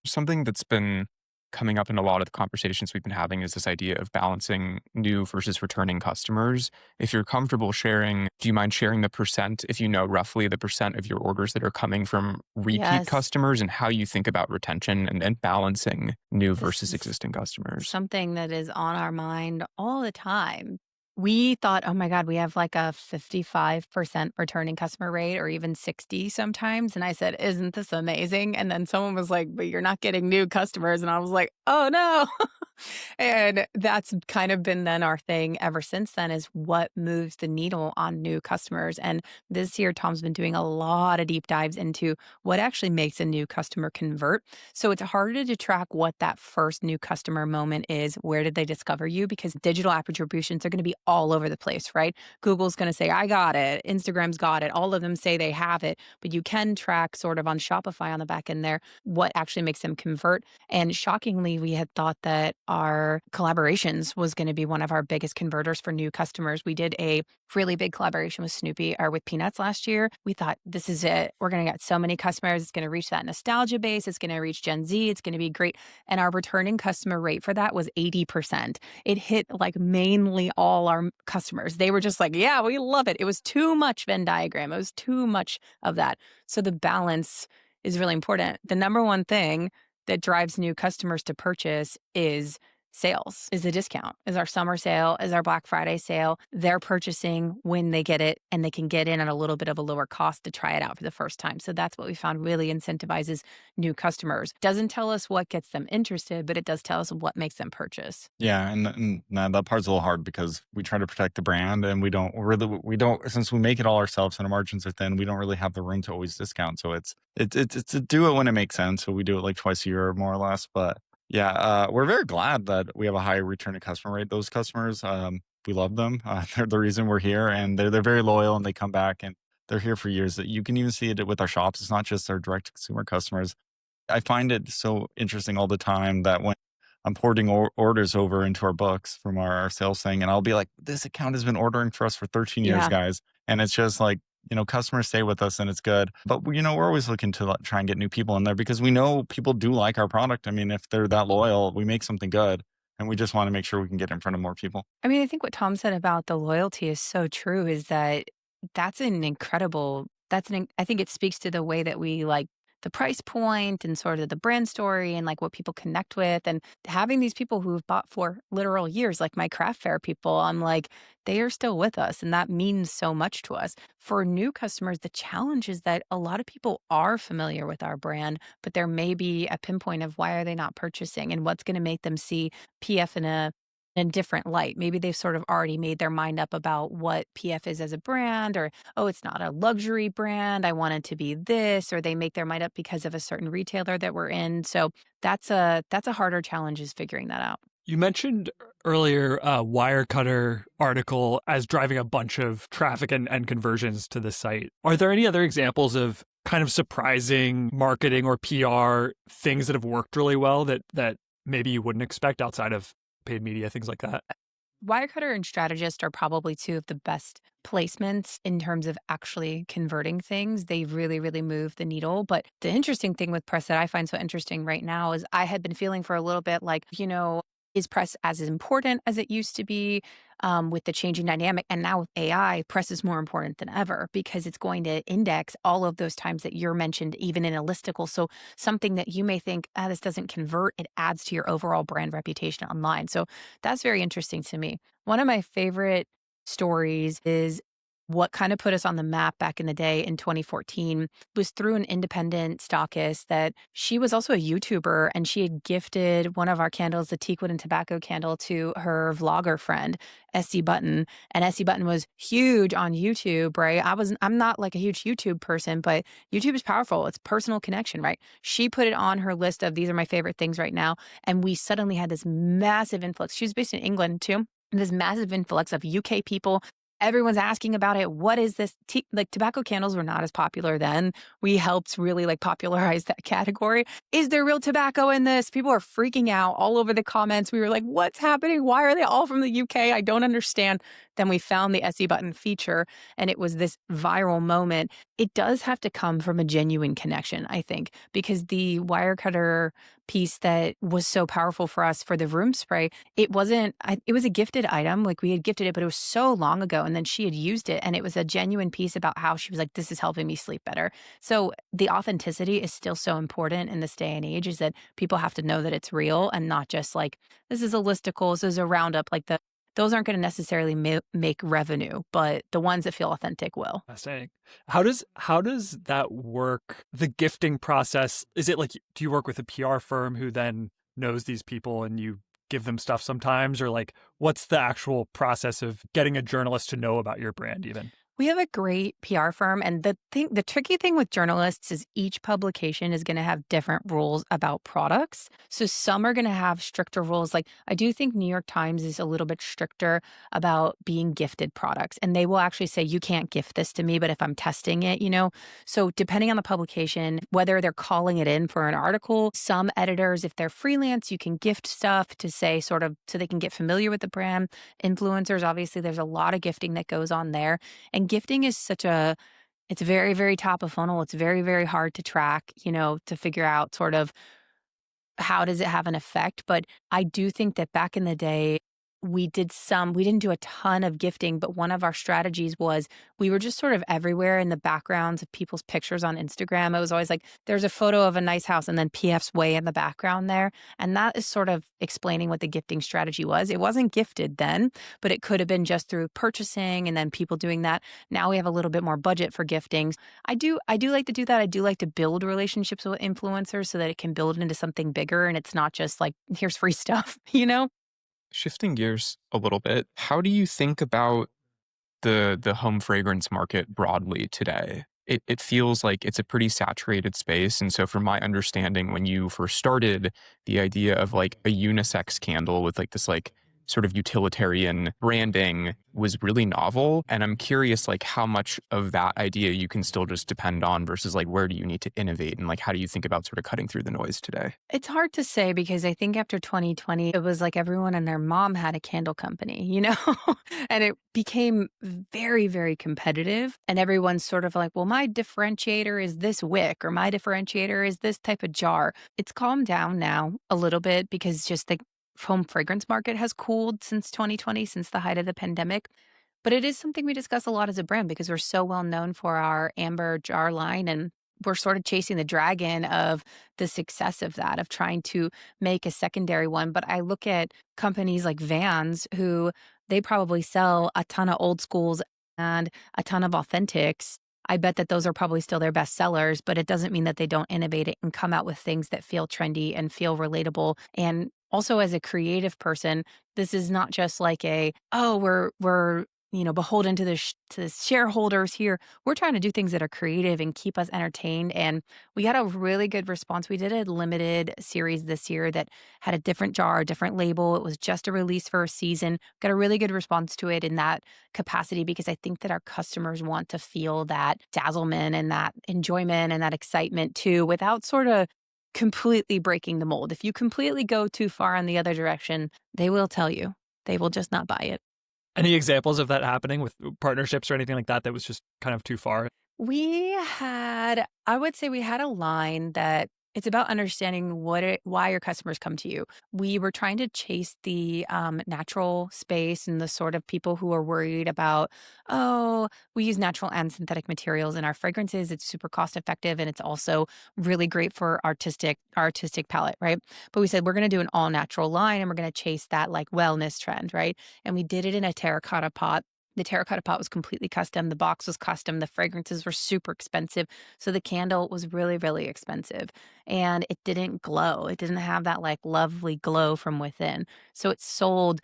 S1: Something that's been coming up in a lot of the conversations we've been having is this idea of balancing new versus returning customers. If you're comfortable sharing, do you mind sharing the percent, if you know roughly the percent of your orders that are coming from repeat customers and how you think about retention and balancing new versus existing customers?
S3: Something that is on our mind all the time. We thought, oh my God, we have like a 55% returning customer rate or even 60 sometimes. And I said, isn't this amazing? And then someone was like, but you're not getting new customers. And I was like, oh no. And that's kind of been then our thing ever since then, is what moves the needle on new customers. And this year, Tom's been doing a lot of deep dives into what actually makes a new customer convert. So it's harder to track what that first new customer moment is. Where did they discover you? Because digital attributions are going to be all over the place, right? Google's going to say, I got it. Instagram's got it. All of them say they have it. But you can track sort of on Shopify on the back end there what actually makes them convert. And shockingly, we had thought that our collaborations was going to be one of our biggest converters for new customers. We did a really big collaboration with Snoopy or with Peanuts last year. We thought, this is it. We're going to get so many customers. It's going to reach that nostalgia base. It's going to reach Gen Z. It's going to be great. And our returning customer rate for that was 80%. It hit like mainly all our customers. They were just like, yeah, we love it. It was too much Venn diagram. It was too much of that. So the balance is really important. The number one thing that drives new customers to purchase is sales, is the discount, is our summer sale, is our Black Friday sale. They're purchasing when they get it, and they can get in at a little bit of a lower cost to try it out for the first time. So that's what we found really incentivizes new customers. Doesn't tell us what gets them interested, but it does tell us what makes them purchase.
S4: Yeah, and that part's a little hard because we try to protect the brand, and we don't since we make it all ourselves and our margins are thin, we don't really have the room to always discount. So it's to do it when it makes sense. So we do it like twice a year more or less. But yeah, we're very glad that we have a high return to customer rate. Those customers, we love them. They're the reason we're here, and they're very loyal, and they come back, and they're here for years. That you can even see it with our shops. It's not just our direct to consumer customers. I find it so interesting all the time that when I'm porting orders over into our books from our sales thing, and I'll be like, this account has been ordering for us for 13 years,
S3: Yeah.
S4: guys. And it's just like, customers stay with us and it's good. But, we're always looking to try and get new people in there because we know people do like our product. I mean, if they're that loyal, we make something good, and we just want to make sure we can get in front of more people.
S3: I mean, I think what Tom said about the loyalty is so true, is that I think it speaks to the way that we like the price point and sort of the brand story and like what people connect with. And having these people who've bought for literal years, like my craft fair people, I'm like, they are still with us. And that means so much to us. For new customers, the challenge is that a lot of people are familiar with our brand, but there may be a pinpoint of why are they not purchasing and what's going to make them see PF in a different light. Maybe they've sort of already made their mind up about what PF is as a brand, or, oh, it's not a luxury brand. I want it to be this, or they make their mind up because of a certain retailer that we're in. So that's a harder challenge, is figuring that out.
S2: You mentioned earlier a Wirecutter article as driving a bunch of traffic and conversions to the site. Are there any other examples of kind of surprising marketing or PR things that have worked really well that maybe you wouldn't expect outside of paid media, things like that?
S3: Wirecutter and Strategist are probably two of the best placements in terms of actually converting things. They really, really move the needle. But the interesting thing with press that I find so interesting right now is I had been feeling for a little bit like, is press as important as it used to be with the changing dynamic? And now with AI, press is more important than ever because it's going to index all of those times that you're mentioned, even in a listicle. So something that you may think, this doesn't convert, it adds to your overall brand reputation online. So that's very interesting to me. One of my favorite stories is what kind of put us on the map back in the day in 2014 was through an independent stockist that she was also a YouTuber, and she had gifted one of our candles, the teakwood and tobacco candle, to her vlogger friend, SC Button. And SC Button was huge on YouTube, right? I'm not like a huge YouTube person, but YouTube is powerful. It's personal connection, right? She put it on her list of these are my favorite things right now. And we suddenly had this massive influx. She was based in England too. This massive influx of UK people. Everyone's asking about it. What is this? Tobacco candles were not as popular then. We helped really popularize that category. Is there real tobacco in this? People are freaking out all over the comments. We were like, what's happening? Why are they all from the UK? I don't understand. Then we found the SE Button feature, and it was this viral moment. It does have to come from a genuine connection, I think, because the Wirecutter piece that was so powerful for us for the room spray, it was a gifted item. Like, we had gifted it, but it was so long ago, and then she had used it, and it was a genuine piece about how she was like, this is helping me sleep better. So the authenticity is still so important in this day and age, is that people have to know that it's real and not just like, this is a listicle, this is a roundup. Those aren't going to necessarily make revenue, but the ones that feel authentic will.
S2: Fascinating. How does that work? The gifting process, is it like, do you work with a PR firm who then knows these people and you give them stuff sometimes? Or like, what's the actual process of getting a journalist to know about your brand even?
S3: We have a great PR firm, and the tricky thing with journalists is each publication is going to have different rules about products. So some are going to have stricter rules. Like I do think New York Times is a little bit stricter about being gifted products, and they will actually say you can't gift this to me, but if I'm testing it, So depending on the publication, whether they're calling it in for an article, some editors, if they're freelance, you can gift stuff to say sort of so they can get familiar with the brand. Influencers, obviously, there's a lot of gifting that goes on there. And gifting is it's very, very top of funnel. It's very, very hard to track, to figure out sort of how does it have an effect. But I do think that back in the day, we didn't do a ton of gifting, but one of our strategies was we were just sort of everywhere in the backgrounds of people's pictures on Instagram. It was always like, there's a photo of a nice house and then PF's way in the background there. And that is sort of explaining what the gifting strategy was. It wasn't gifted then, but it could have been just through purchasing and then people doing that. Now we have a little bit more budget for gifting. I do like to do that. I do like to build relationships with influencers so that it can build into something bigger and it's not just like, here's free stuff,
S1: Shifting gears a little bit, how do you think about the home fragrance market broadly today? It feels like it's a pretty saturated space. And so from my understanding, when you first started, the idea of like a unisex candle with like this like sort of utilitarian branding was really novel. And I'm curious like how much of that idea you can still just depend on versus like where do you need to innovate and like how do you think about sort of cutting through the noise today?
S3: It's hard to say because I think after 2020, it was like everyone and their mom had a candle company, and it became very, very competitive. And everyone's sort of like, well, my differentiator is this wick or my differentiator is this type of jar. It's calmed down now a little bit because just the home fragrance market has cooled since 2020, since the height of the pandemic. But it is something we discuss a lot as a brand because we're so well known for our amber jar line and we're sort of chasing the dragon of the success of that, of trying to make a secondary one. But I look at companies like Vans, who they probably sell a ton of old schools and a ton of authentics. I bet that those are probably still their best sellers, but it doesn't mean that they don't innovate it and come out with things that feel trendy and feel relatable. And also as a creative person, this is not just like we're beholden to the shareholders here. We're trying to do things that are creative and keep us entertained. And we got a really good response. We did a limited series this year that had a different jar, a different label. It was just a release for a season. Got a really good response to it in that capacity because I think that our customers want to feel that dazzlement and that enjoyment and that excitement too, without sort of completely breaking the mold. If you completely go too far in the other direction, they will tell you. They will just not buy it.
S2: Any examples of that happening with partnerships or anything like that that was just kind of too far?
S3: I would say we had a line that it's about understanding why your customers come to you. We were trying to chase the natural space and the sort of people who are worried about, we use natural and synthetic materials in our fragrances. It's super cost effective and it's also really great for artistic palette, right? But we said we're going to do an all natural line and we're going to chase that like wellness trend, right? And we did it in a terracotta pot. The terracotta pot was completely custom. The box was custom. The fragrances were super expensive. So the candle was really, really expensive. And it didn't glow. It didn't have that like lovely glow from within. So it sold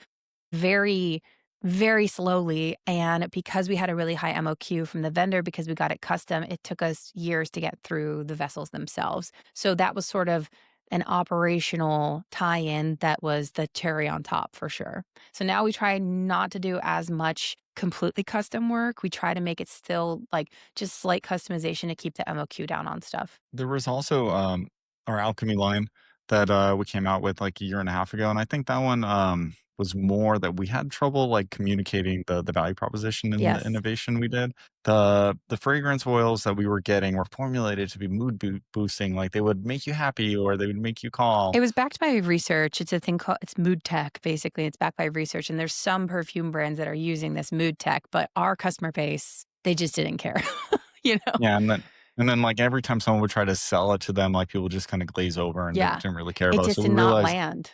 S3: very, very slowly. And because we had a really high MOQ from the vendor, because we got it custom, it took us years to get through the vessels themselves. So that was sort of an operational tie-in that was the cherry on top for sure. So now we try not to do as much completely custom work. We try to make it still like just slight customization to keep the MOQ down on stuff.
S4: There was also our alchemy line that we came out with like a year and a half ago, and I think that one was more that we had trouble like communicating the value proposition and the
S3: Yes.
S4: innovation we did. The fragrance oils that we were getting were formulated to be boosting, like they would make you happy or they would make you calm.
S3: It was backed by research. It's a thing called, it's mood tech, basically. It's backed by research. And there's some perfume brands that are using this mood tech, but our customer base, they just didn't care,
S4: Yeah, and then like every time someone would try to sell it to them, like people just kind of glaze over and they
S3: Yeah.
S4: didn't really care
S3: It
S4: about it.
S3: just
S4: So
S3: did
S4: we
S3: not
S4: realized
S3: land.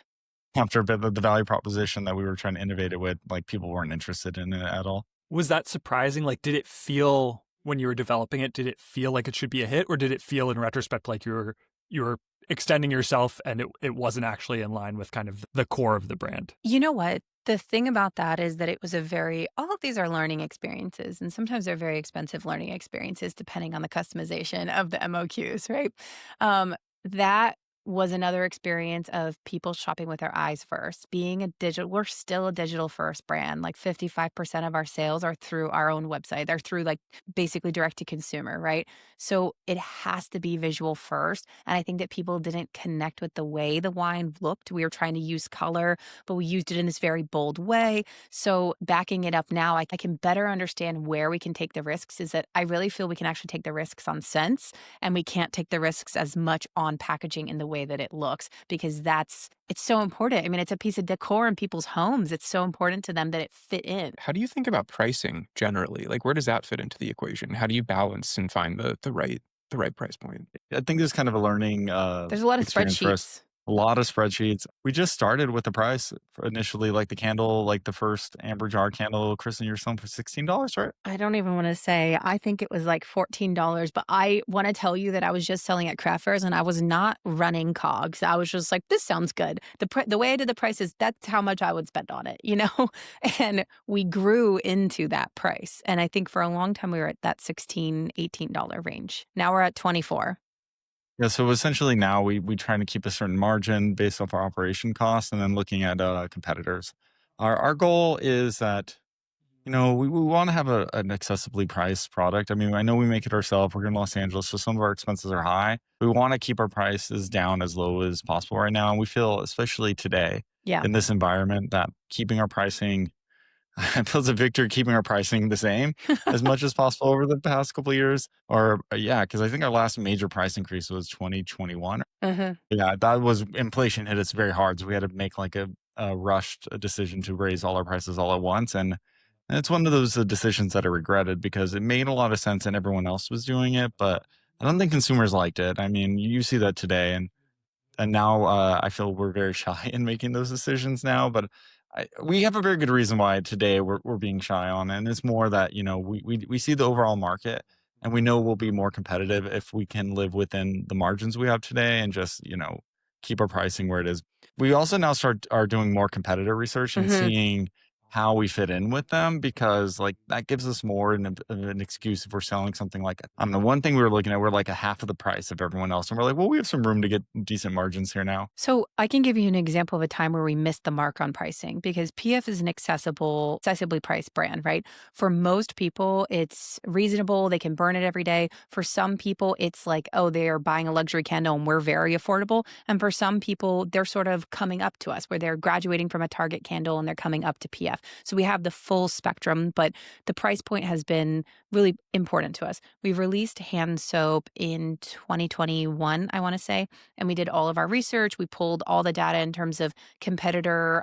S4: after a bit of the value proposition that we were trying to innovate it with, like people weren't interested in it at all.
S2: Was that surprising? Like, did it feel when you were developing it, did it feel like it should be a hit or did it feel in retrospect like you were you were extending yourself and it wasn't actually in line with kind of the core of the brand?
S3: You know what? The thing about that is that it was all of these are learning experiences, and sometimes they're very expensive learning experiences depending on the customization of the MOQs, right? That was another experience of people shopping with their eyes first. We're still a digital first brand. Like 55% of our sales are through our own website. They're through like basically direct to consumer, right? So it has to be visual first. And I think that people didn't connect with the way the wine looked. We were trying to use color, but we used it in this very bold way. So backing it up now, I can better understand where we can take the risks is that I really feel we can actually take the risks on scents, and we can't take the risks as much on packaging in the way that it looks, because it's so important. I mean, it's a piece of decor in people's homes. It's so important to them that it fit in.
S1: How do you think about pricing generally? Like, where does that fit into the equation? How do you balance and find the right price point?
S4: I think this is kind of a learning
S3: There's a lot of
S4: experience for us.
S3: spreadsheets.
S4: A lot of spreadsheets. We just started with the price initially, like the candle, like the first amber jar candle. Kristen, you're selling for $16, right?
S3: I don't even want to say. I think it was like $14, but I want to tell you that I was just selling at craft fairs and I was not running cogs. I was just like, this sounds good. The way I did the prices, that's how much I would spend on it, you know? And we grew into that price. And I think for a long time we were at that $16, $18 range. Now we're at 24.
S4: Yeah, so essentially now we try to keep a certain margin based off our operation costs and then looking at competitors. Our goal is that, we want to have an accessibly priced product. I mean, I know we make it ourselves. We're in Los Angeles, so some of our expenses are high. We want to keep our prices down as low as possible right now. And we feel, especially today
S3: Yeah.
S4: in this environment, that keeping our pricing I feel it's a victory keeping our pricing the same as much as possible over the past couple of years. Or yeah, because I think our last major price increase was 2021.
S3: Mhm.
S4: Yeah, that was inflation hit us very hard. So we had to make like a rushed decision to raise all our prices all at once. And it's one of those decisions that I regretted because it made a lot of sense and everyone else was doing it. But I don't think consumers liked it. I mean, you see that today. And now I feel we're very shy in making those decisions now. But we have a very good reason why today we're being shy on, and it's more that we see the overall market, and we know we'll be more competitive if we can live within the margins we have today, and just keep our pricing where it is. We also now are doing more competitor research and
S3: Mhm.
S4: seeing how we fit in with them, because like that gives us more of an excuse if we're selling something like, I don't know, one thing we were looking at, we're like a half of the price of everyone else. And we're like, well, we have some room to get decent margins here now.
S3: So I can give you an example of a time where we missed the mark on pricing, because PF is an accessibly priced brand, right? For most people, it's reasonable. They can burn it every day. For some people, it's like, oh, they're buying a luxury candle and we're very affordable. And for some people, they're sort of coming up to us, where they're graduating from a Target candle and they're coming up to PF. So we have the full spectrum, but the price point has been really important to us. We've released hand soap in 2021, I want to say, and we did all of our research. We pulled all the data in terms of competitor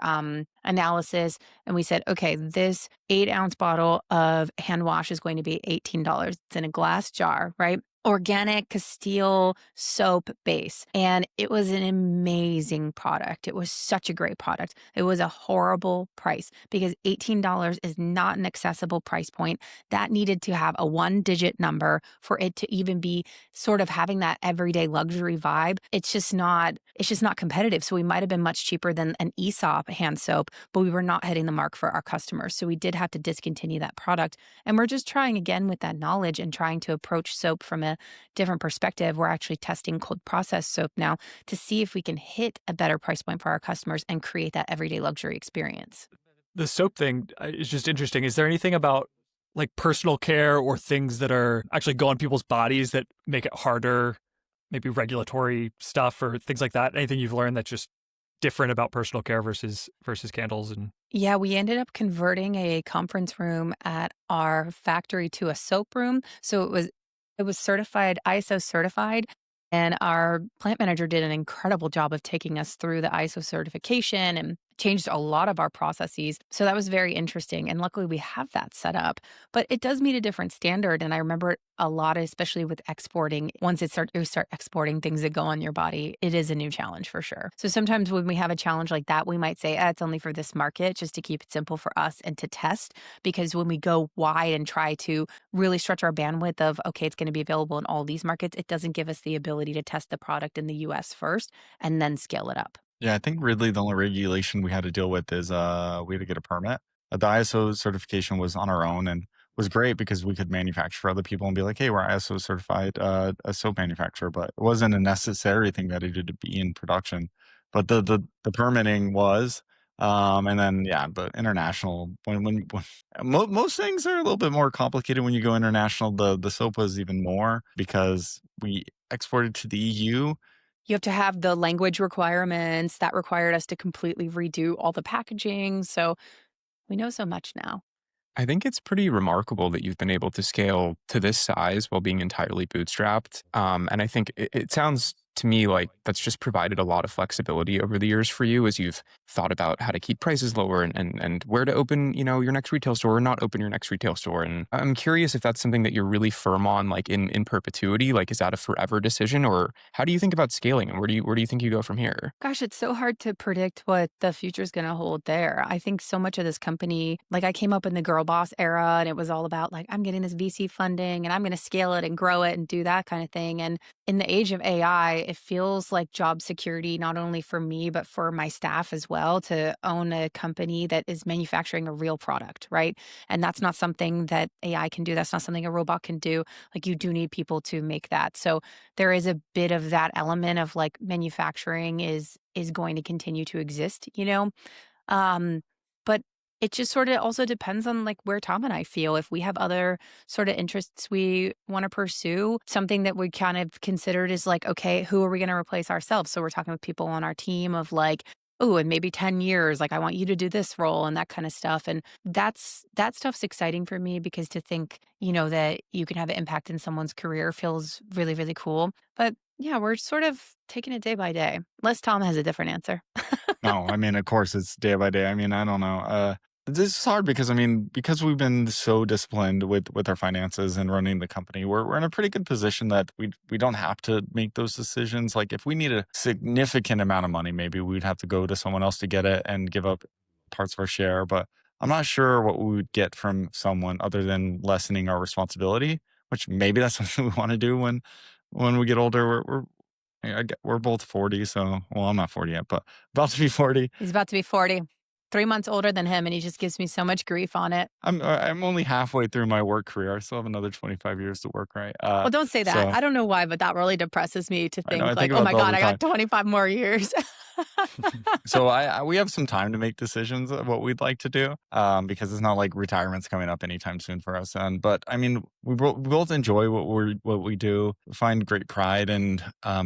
S3: analysis, and we said, okay, this 8-ounce bottle of hand wash is going to be $18. It's in a glass jar, right? Organic Castile soap base. And it was an amazing product. It was such a great product. It was a horrible price because $18 is not an accessible price point. That needed to have a 1-digit number for it to even be sort of having that everyday luxury vibe. It's just not competitive. So we might have been much cheaper than an Aesop hand soap, but we were not hitting the mark for our customers. So we did have to discontinue that product. And we're just trying again with that knowledge and trying to approach soap from a different perspective. We're actually testing cold processed soap now to see if we can hit a better price point for our customers and create that everyday luxury experience.
S2: The soap thing is just interesting. Is there anything about like personal care or things that are actually go on people's bodies that make it harder, maybe regulatory stuff or things like that? Anything you've learned that's just different about personal care versus candles? And
S3: yeah, we ended up converting a conference room at our factory to a soap room. So it was certified, ISO certified. And our plant manager did an incredible job of taking us through the ISO certification and changed a lot of our processes. So that was very interesting. And luckily we have that set up, but it does meet a different standard. And I remember a lot, especially with exporting, once you start exporting things that go on your body, it is a new challenge for sure. So sometimes when we have a challenge like that, we might say, it's only for this market, just to keep it simple for us and to test. Because when we go wide and try to really stretch our bandwidth of, okay, it's going to be available in all these markets, it doesn't give us the ability to test the product in the US first and then scale it up.
S4: Yeah, I think really the only regulation we had to deal with is we had to get a permit. The ISO certification was on our own and was great because we could manufacture for other people and be like, hey, we're ISO certified a soap manufacturer, but it wasn't a necessary thing that it had to be in production. But the permitting was. And then yeah, the international when most things are a little bit more complicated when you go international. The soap was even more because we exported to the EU.
S3: You have to have the language requirements that required us to completely redo all the packaging. So we know so much now.
S1: I think it's pretty remarkable that you've been able to scale to this size while being entirely bootstrapped. And I think it sounds to me like that's just provided a lot of flexibility over the years for you as you've thought about how to keep prices lower and where to open, your next retail store or not open your next retail store. And I'm curious if that's something that you're really firm on, like in perpetuity. Like, is that a forever decision, or how do you think about scaling, and where do you think you go from here?
S3: Gosh, it's so hard to predict what the future is going to hold there. I think so much of this company, like I came up in the girl boss era and it was all about like, I'm getting this VC funding and I'm going to scale it and grow it and do that kind of thing. And in the age of AI, it feels like job security, not only for me, but for my staff as well, to own a company that is manufacturing a real product, right? And that's not something that AI can do. That's not something a robot can do. Like you do need people to make that. So there is a bit of that element of like manufacturing is going to continue to exist, but it just sort of also depends on like where Tom and I feel. If we have other sort of interests we want to pursue, something that we kind of considered is like, okay, who are we going to replace ourselves? So we're talking with people on our team of like, oh, in maybe 10 years, like I want you to do this role and that kind of stuff. And that stuff's exciting for me because to think, that you can have an impact in someone's career feels really, really cool. But yeah, we're sort of taking it day by day. Unless Tom has a different answer.
S4: No, I mean, of course, it's day by day. I mean, I don't know. This is hard because because we've been so disciplined with our finances and running the company, we're in a pretty good position that we don't have to make those decisions. Like if we need a significant amount of money, maybe we'd have to go to someone else to get it and give up parts of our share. But I'm not sure what we would get from someone other than lessening our responsibility, which maybe that's something we want to do when we get older. We're both 40, so well, I'm not 40 yet, but about to be 40.
S3: He's about to be 40. 3 months older than him, and he just gives me so much grief on it.
S4: I'm only halfway through my work career. I still have another 25 years to work, right?
S3: Well, don't say that.
S4: So
S3: I don't know why, but that really depresses me to think
S4: I
S3: like,
S4: think
S3: oh
S4: about
S3: my
S4: that all
S3: God,
S4: the
S3: I got 25 more years.
S4: So we have some time to make decisions of what we'd like to do, because it's not like retirement's coming up anytime soon for us. But I mean, we both enjoy what we do, find great pride in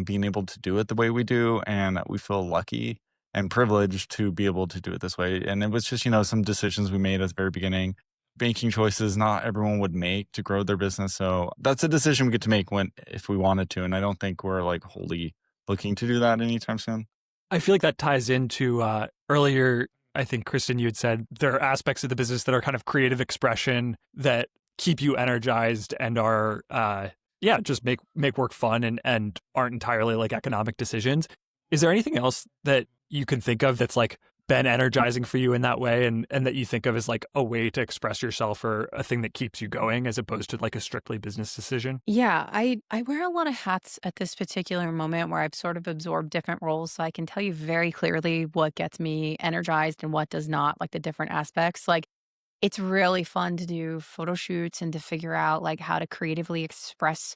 S4: being able to do it the way we do, and we feel lucky and privileged to be able to do it this way. And it was just some decisions we made at the very beginning, banking choices not everyone would make to grow their business. So that's a decision we get to make if we wanted to, and I don't think we're like wholly looking to do that anytime soon.
S2: I feel like that ties into earlier, I think, Kristen, you had said there are aspects of the business that are kind of creative expression that keep you energized and are, just make work fun and aren't entirely like economic decisions. Is there anything else that you can think of that's like been energizing for you in that way and that you think of as like a way to express yourself or a thing that keeps you going as opposed to like a strictly business decision?
S3: Yeah, I wear a lot of hats at this particular moment where I've sort of absorbed different roles. So I can tell you very clearly what gets me energized and what does not, like the different aspects. Like it's really fun to do photo shoots and to figure out like how to creatively express,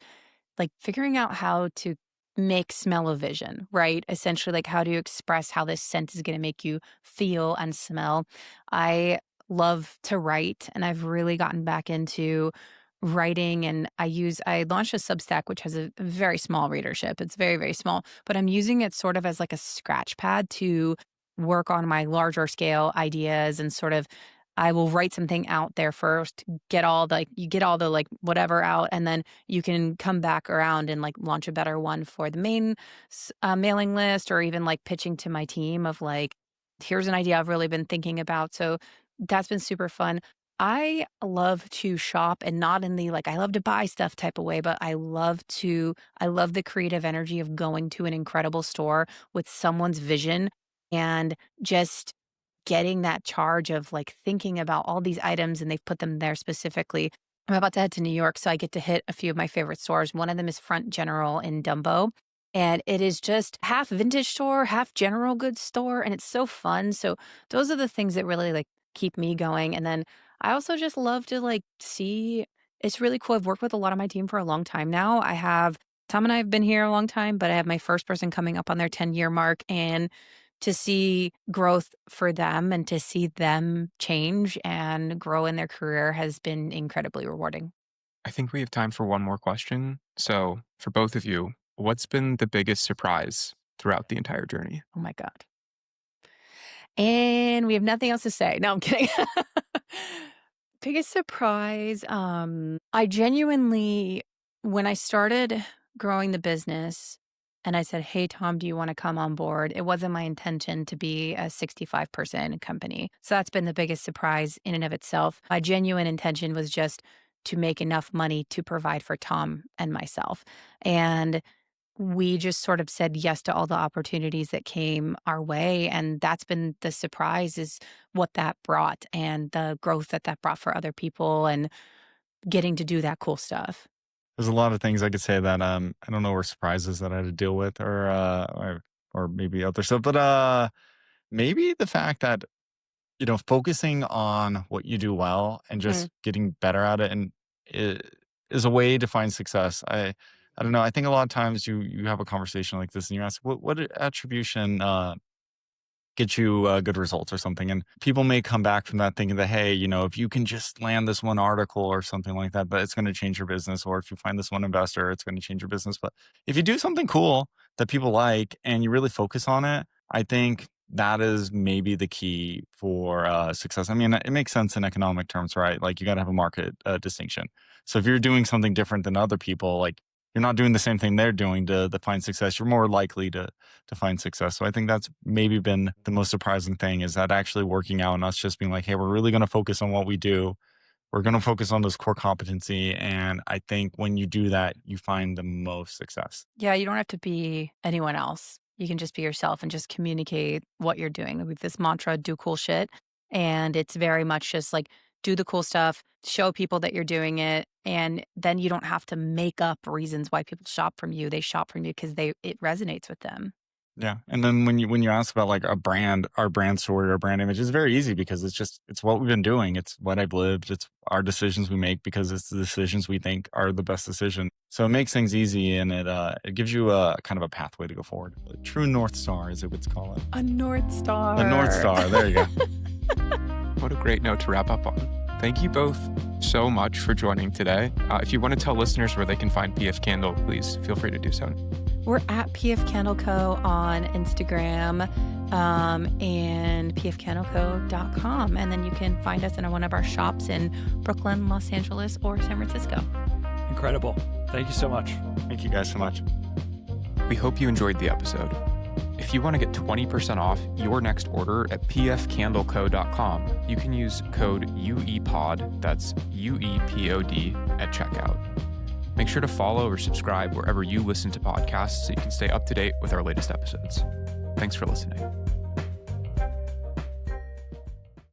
S3: like figuring out how to make smell-o-vision, right? Essentially, like how do you express how this scent is going to make you feel and smell? I love to write, and I've really gotten back into writing. And I launched a Substack, which has a very small readership. It's very, very small, but I'm using it sort of as like a scratch pad to work on my larger scale ideas and sort of I will write something out there first, get all the like whatever out, and then you can come back around and like launch a better one for the main mailing list, or even like pitching to my team of like, here's an idea I've really been thinking about. So that's been super fun. I love to shop, and not in the like I love to buy stuff type of way, but I love the creative energy of going to an incredible store with someone's vision and just getting that charge of like thinking about all these items and they've put them there specifically. I'm about to head to New York, so I get to hit a few of my favorite stores. One of them is Front General in Dumbo. And it is just half vintage store, half general goods store. And it's so fun. So those are the things that really like keep me going. And then I also just love to like see, it's really cool. I've worked with a lot of my team for a long time now. Tom and I have been here a long time, but I have my first person coming up on their 10-year mark. And to see growth for them and to see them change and grow in their career has been incredibly rewarding.
S1: I think we have time for one more question. So, for both of you, what's been the biggest surprise throughout the entire journey?
S3: Oh my God. And we have nothing else to say. No, I'm kidding. Biggest surprise. I genuinely, when I started growing the business and I said, hey, Tom, do you want to come on board? It wasn't my intention to be a 65-person company. So that's been the biggest surprise in and of itself. My genuine intention was just to make enough money to provide for Tom and myself. And we just sort of said yes to all the opportunities that came our way. And that's been the surprise, is what that brought and the growth that that brought for other people and getting to do that cool stuff.
S4: There's a lot of things I could say that I don't know, were surprises that I had to deal with, or maybe other stuff. But maybe the fact that, focusing on what you do well and just getting better at it, and it is a way to find success. I don't know. I think a lot of times you have a conversation like this and you ask, what attribution get you good results or something. And people may come back from that thinking that, hey, if you can just land this one article or something like that, it's going to change your business. Or if you find this one investor, it's going to change your business. But if you do something cool that people like and you really focus on it, I think that is maybe the key for success. I mean, it makes sense in economic terms, right? Like you got to have a market distinction. So if you're doing something different than other people, like you're not doing the same thing they're doing to find success, you're more likely to find success. So I think that's maybe been the most surprising thing, is that actually working out and us just being like, hey, we're really going to focus on what we do. We're going to focus on this core competency. And I think when you do that, you find the most success.
S3: Yeah, you don't have to be anyone else. You can just be yourself and just communicate what you're doing. With this mantra, do cool shit. And it's very much just like, do the cool stuff, show people that you're doing it. And then you don't have to make up reasons why people shop from you. They shop from you because it resonates with them.
S4: Yeah. And then when you ask about like our brand story, our brand image, it's very easy because it's what we've been doing. It's what I've lived. It's our decisions we make because it's the decisions we think are the best decision. So it makes things easy, and it gives you a kind of a pathway to go forward. A true North Star is what's called.
S3: A North Star.
S4: A North Star. There you go.
S1: What a great note to wrap up on. Thank you both so much for joining today. If you want to tell listeners where they can find PF Candle, please feel free to do so.
S3: We're at PF Candle Co. on Instagram and pfcandleco.com. And then you can find us in one of our shops in Brooklyn, Los Angeles, or San Francisco.
S2: Incredible. Thank you so much.
S4: Thank you guys so much.
S1: We hope you enjoyed the episode. If you want to get 20% off your next order at pfcandleco.com, you can use code UEPOD, that's UEPOD, at checkout. Make sure to follow or subscribe wherever you listen to podcasts so you can stay up to date with our latest episodes. Thanks for listening.